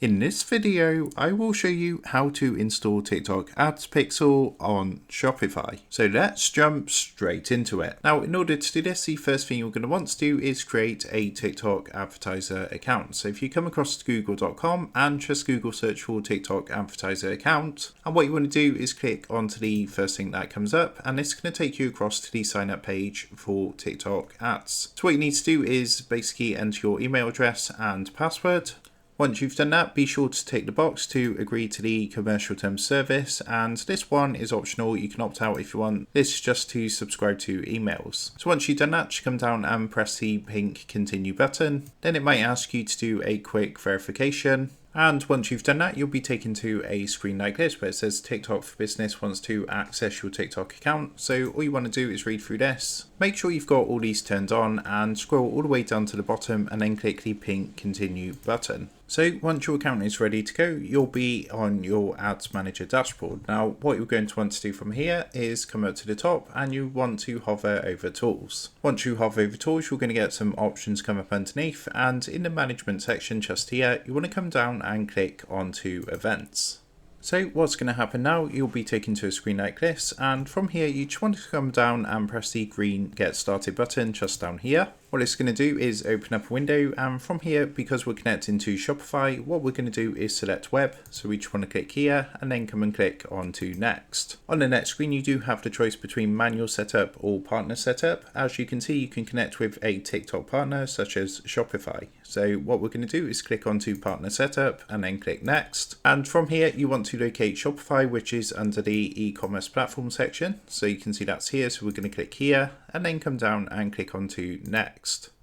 In this video, I will show you how to install TikTok Ads Pixel on Shopify. So let's jump straight into it. Now, in order to do this, the first thing you're going to want to do is create a TikTok advertiser account. So if you come across google.com and just Google search for TikTok advertiser account, and what you want to do is click onto the first thing that comes up, and it's going to take you across to the sign up page for TikTok ads. So what you need to do is basically enter your email address and password. Once you've done that, be sure to tick the box to agree to the commercial terms service, and this one is optional. You can opt out if you want. This is just to subscribe to emails. So once you've done that, just come down and press the pink continue button. Then it might ask you to do a quick verification. And once you've done that, you'll be taken to a screen like this where it says TikTok for Business wants to access your TikTok account. So all you want to do is read through this. Make sure you've got all these turned on and scroll all the way down to the bottom and then click the pink continue button. So once your account is ready to go, you'll be on your Ads Manager dashboard. Now, what you're going to want to do from here is come up to the top and you want to hover over Tools. Once you hover over Tools, you're going to get some options come up underneath, and in the management section just here, you want to come down and click onto Events. So what's going to happen now, you'll be taken to a screen like this, and from here you just want to come down and press the green Get Started button just down here. What it's going to do is open up a window, and from here, because we're connecting to Shopify, what we're going to do is select web. So we just want to click here and then come and click onto next. On the next screen, you do have the choice between manual setup or partner setup. As you can see, you can connect with a TikTok partner such as Shopify. So what we're going to do is click onto partner setup and then click next. And from here, you want to locate Shopify, which is under the e-commerce platform section. So you can see that's here. So we're going to click here and then come down and click onto next.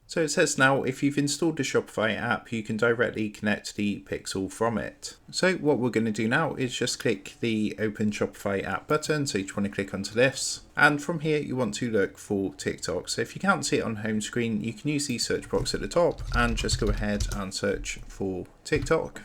So it says now if you've installed the Shopify app, you can directly connect the Pixel from it. So what we're going to do now is just click the Open Shopify app button. So you just want to click onto this. And from here, you want to look for TikTok. So if you can't see it on home screen, you can use the search box at the top and just go ahead and search for TikTok.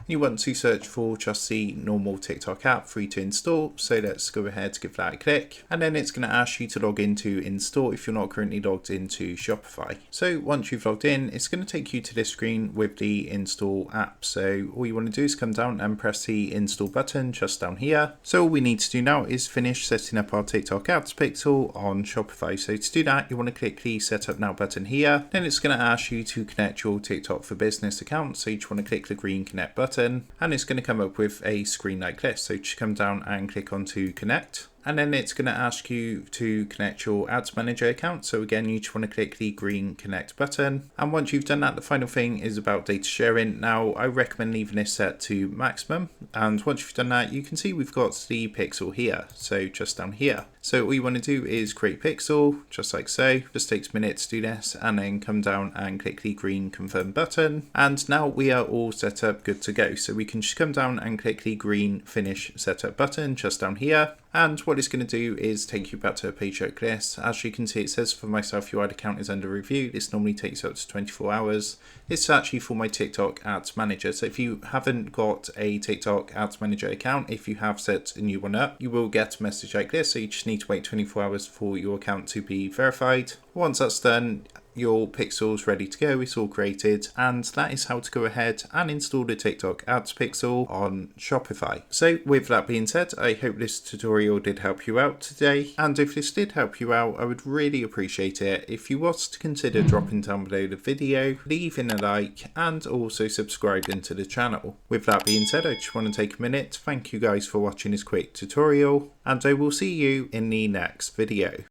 You want to search for just the normal TikTok app free to install. So let's go ahead and give that a click. And then it's going to ask you to log into install if you're not currently logged into Shopify. So once you've logged in, it's going to take you to this screen with the install app. So all you want to do is come down and press the install button just down here. So all we need to do now is finish setting up our TikTok Ads Pixel on Shopify. So to do that, you want to click the setup now button here. Then it's going to ask you to connect your TikTok for Business account. So you just want to click the green connect button. And it's going to come up with a screen like this. So just come down and click onto connect. And then it's going to ask you to connect your Ads Manager account. So again, you just want to click the green connect button. And once you've done that, the final thing is about data sharing. Now, I recommend leaving this set to maximum. And once you've done that, you can see we've got the pixel here. So just down here. So all you want to do is create pixel, just like so. Just takes a minute to do this, and then come down and click the green confirm button. And now we are all set up, good to go. So we can just come down and click the green finish setup button just down here. And what it's going to do is take you back to a page like this. As you can see, it says for myself, your ad account is under review. This normally takes up to 24 hours. It's actually for my TikTok Ads Manager. So if you haven't got a TikTok Ads Manager account, if you have set a new one up, you will get a message like this. So you just need to wait 24 hours for your account to be verified. Once that's done, your pixel's ready to go, it's all created, and that is how to go ahead and install the TikTok Ads Pixel on Shopify. So with that being said, I hope this tutorial did help you out today, and if this did help you out, I would really appreciate it if you was to consider dropping down below the video, leaving a like, and also subscribing to the channel. With that being said, I just want to take a minute to thank you guys for watching this quick tutorial, and I will see you in the next video.